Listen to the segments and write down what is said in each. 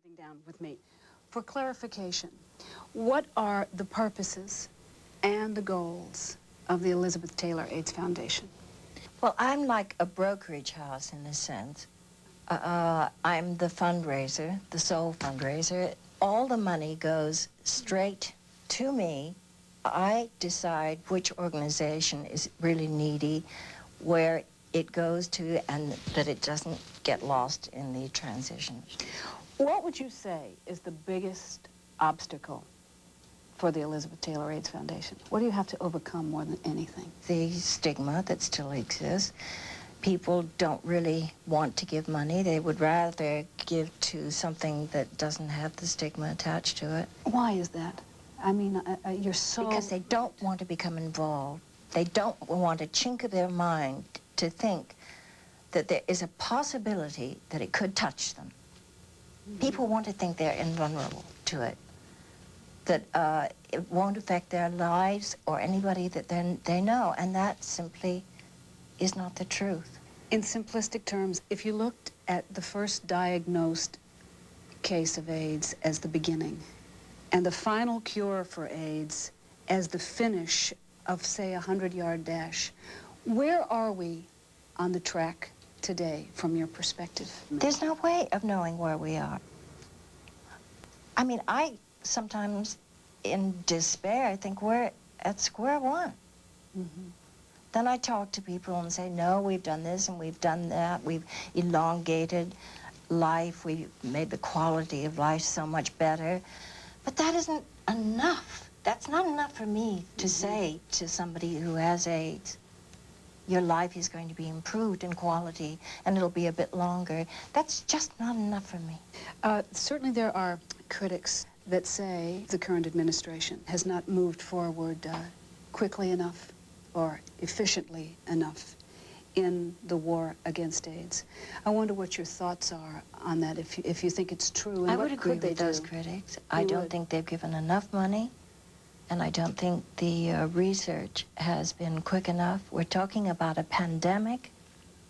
sitting down with me. For clarification, what are the purposes and the goals of the Elizabeth Taylor AIDS Foundation? Well, I'm like a brokerage house in a sense. I'm the fundraiser, the sole fundraiser. All the money goes straight to me. I decide which organization is really needy, where it goes to, and that it doesn't get lost in the transition. What would you say is the biggest obstacle for the Elizabeth Taylor AIDS Foundation? What do you have to overcome more than anything? The stigma that still exists. People don't really want to give money. They would rather give to something that doesn't have the stigma attached to it. Why is that? I mean, you're so... Because they don't want to become involved. They don't want a chink of their mind to think that there is a possibility that it could touch them. Mm-hmm. People want to think they're invulnerable to it, that it won't affect their lives or anybody that they know, and that simply is not the truth. In simplistic terms, if you looked at the first diagnosed case of AIDS as the beginning, and the final cure for AIDS as the finish of, say, a 100-yard dash, where are we on the track today from your perspective? There's no way of knowing where we are. I mean, I sometimes, in despair, think we're at square one. Mm-hmm. Then I talk to people and say, no, we've done this and we've done that. We've elongated life. We've made the quality of life so much better. But that isn't enough. That's not enough for me to say to somebody who has AIDS, your life is going to be improved in quality and it'll be a bit longer. That's just not enough for me. Certainly there are critics that say the current administration has not moved forward quickly enough or efficiently enough in the war against AIDS. I wonder what your thoughts are on that, if you think it's true. And I would agree with those critics. I don't think they've given enough money, and I don't think the research has been quick enough. We're talking about a pandemic.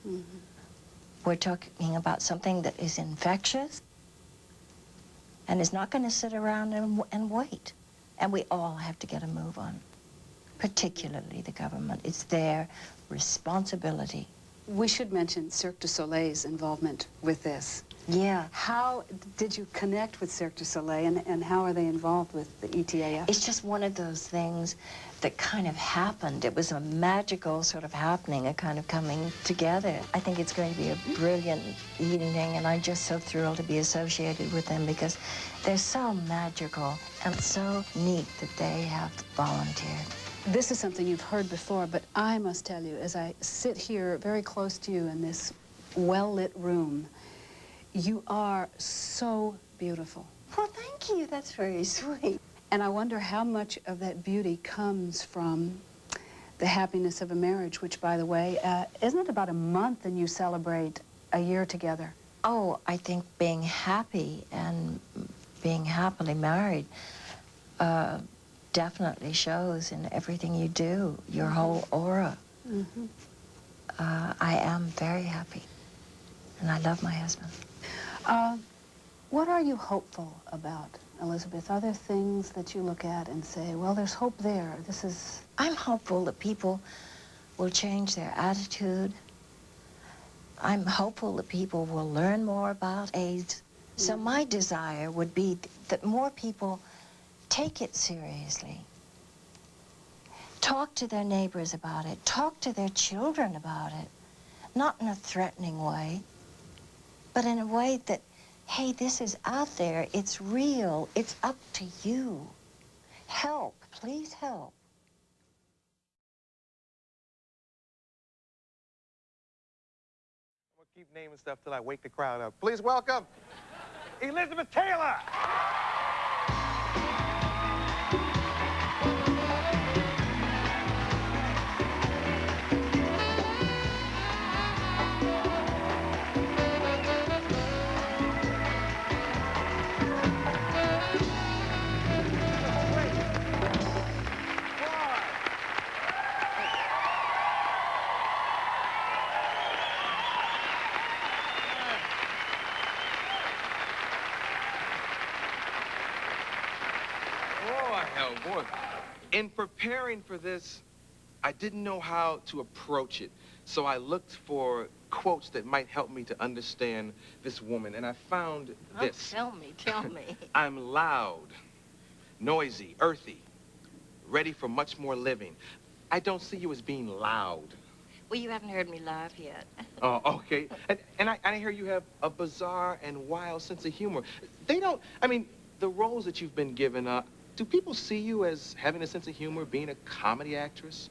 Mm-hmm. We're talking about something that is infectious and is not going to sit around and wait. And we all have to get a move on, particularly the government. It's their responsibility. We should mention Cirque du Soleil's involvement with this. Yeah. How did you connect with Cirque du Soleil, and how are they involved with the ETAF? It's just one of those things that kind of happened. It was a magical sort of happening, a kind of coming together. I think it's going to be a brilliant evening, and I'm just so thrilled to be associated with them because they're so magical and so neat that they have volunteered. This is something you've heard before, but I must tell you, as I sit here very close to you in this well-lit room, you are so beautiful. Well, thank you. That's very sweet. And I wonder how much of that beauty comes from the happiness of a marriage, which, by the way, isn't it about a month and you celebrate a year together? Oh, I think being happy and being happily married definitely shows in everything you do, your whole aura. Mm-hmm. I am very happy, and I love my husband. What are you hopeful about, Elizabeth? Are there things that you look at and say, well, there's hope there? This is... I'm hopeful that people will change their attitude. I'm hopeful that people will learn more about AIDS. So my desire would be that more people take it seriously. Talk to their neighbors about it. Talk to their children about it. Not in a threatening way, but in a way that, hey, this is out there. It's real. It's up to you. Help. Please help. I'm going to keep naming stuff till I wake the crowd up. Please welcome Elizabeth Taylor. Oh, boy. In preparing for this, I didn't know how to approach it. So I looked for quotes that might help me to understand this woman, and I found this. Tell me, tell me. I'm loud, noisy, earthy, ready for much more living. I don't see you as being loud. Well, you haven't heard me laugh yet. Oh, okay. And I hear you have a bizarre and wild sense of humor. They don't, I mean, the roles that you've been given, do people see you as having a sense of humor, being a comedy actress?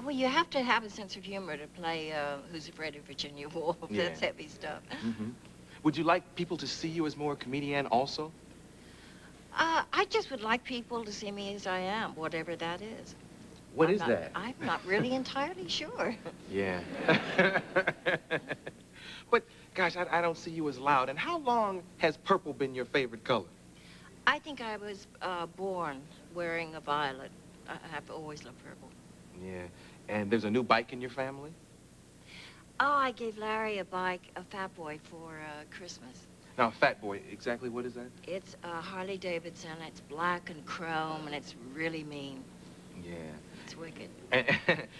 Well, you have to have a sense of humor to play Who's Afraid of Virginia Woolf. Yeah. That's heavy stuff. Mm-hmm. Would you like people to see you as more a comedian also? I just would like people to see me as I am, whatever that is. What is that? I'm not really entirely sure. Yeah. But, gosh, I don't see you as loud. And how long has purple been your favorite color? I think I was born wearing a violet. I've always loved purple. Yeah. And there's a new bike in your family? Oh, I gave Larry a bike, a Fat Boy, for Christmas. Now, Fat Boy, exactly what is that? It's a Harley Davidson. It's black and chrome, and it's really mean. Yeah. It's wicked.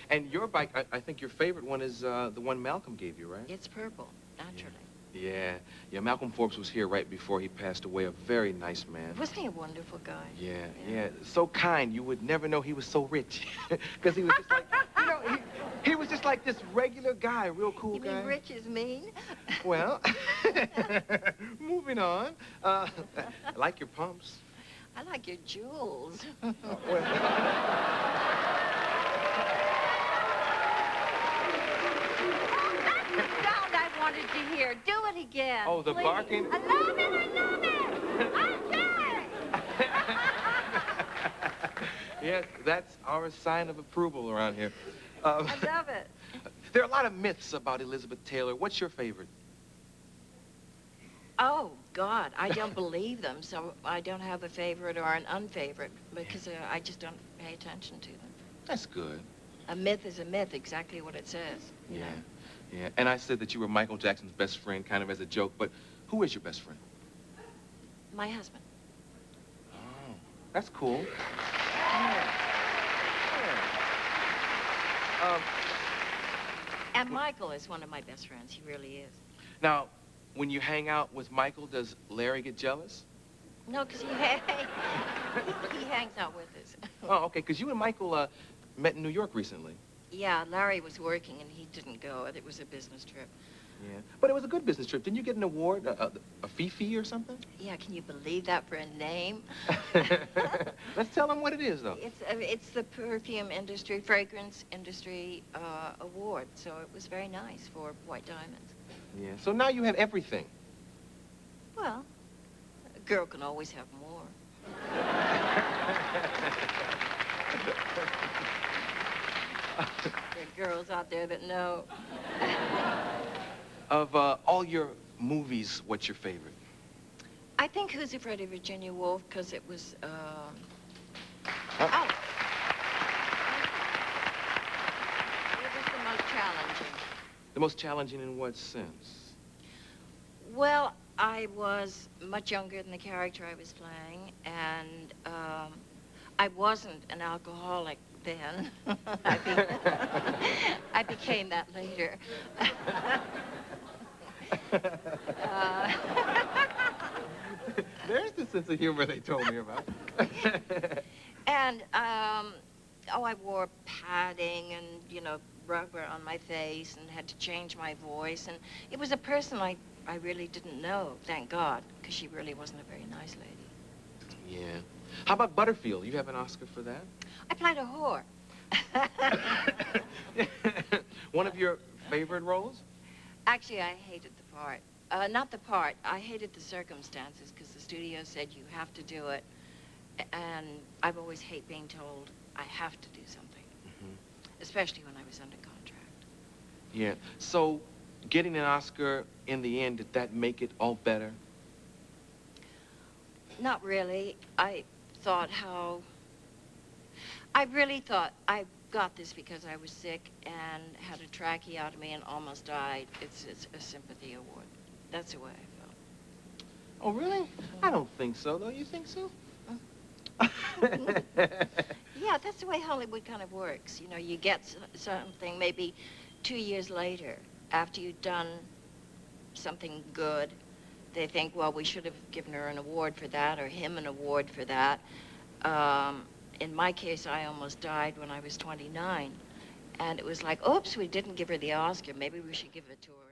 And your bike, I think your favorite one is the one Malcolm gave you, right? It's purple, naturally. Yeah. Yeah, Malcolm Forbes was here right before he passed away. A very nice man. Wasn't he a wonderful guy? Yeah. So kind, you would never know he was so rich. Because he was just like, you know, he was just like this regular guy, real cool guy. You mean rich is mean? Well, moving on. I like your pumps. I like your jewels. That's the sound I wanted to hear. Do it again. Oh, the please. barking? I love it, I love it. Okay. Yes, that's our sign of approval around here. I love it. There are a lot of myths about Elizabeth Taylor. What's your favorite? Oh, God, I don't believe them, so I don't have a favorite or an unfavorite because I just don't pay attention to them. That's good. A myth is a myth, exactly what it says. You know? Yeah. And I said that you were Michael Jackson's best friend, kind of as a joke, but who is your best friend? My husband. Oh, that's cool. And Michael is one of my best friends. He really is. Now, when you hang out with Michael, does Larry get jealous? No, because he hangs out with us. Oh, okay, because you and Michael met in New York recently. Yeah, Larry was working and he didn't go. It was a business trip. Yeah, but it was a good business trip. Didn't you get an award, a fee or something? Yeah, can you believe that for a name? Let's tell them what it is, though. It's the perfume industry, fragrance industry award. So it was very nice for White Diamonds. Yeah, so now you have everything. Well, a girl can always have more. There are girls out there that know. Of all your movies, what's your favorite? I think Who's Afraid of Virginia Woolf, because it was, Oh. It was the most challenging. The most challenging in what sense? Well, I was much younger than the character I was playing, and I wasn't an alcoholic then. I became that later. There's the sense of humor they told me about. And, I wore padding and, you know, rubber on my face and had to change my voice. And it was a person I really didn't know, thank God, because she really wasn't a very nice lady. Yeah. How about Butterfield? You have an Oscar for that? I played a whore. One of your favorite roles? Actually, I hated the part. Not the part. I hated the circumstances because the studio said you have to do it. And I've always hated being told I have to do something, especially when I was under contract. Yeah. So getting an Oscar in the end, did that make it all better? Not really. I really thought I got this because I was sick and had a tracheotomy and almost died. It's a sympathy award. That's the way I felt. Oh, really? I don't think so, though. You think so? Yeah, that's the way Hollywood kind of works. You know, you get something maybe 2 years later after you've done something good. They think, well, we should have given her an award for that or him an award for that. In my case, I almost died when I was 29. And it was like, oops, we didn't give her the Oscar. Maybe we should give it to her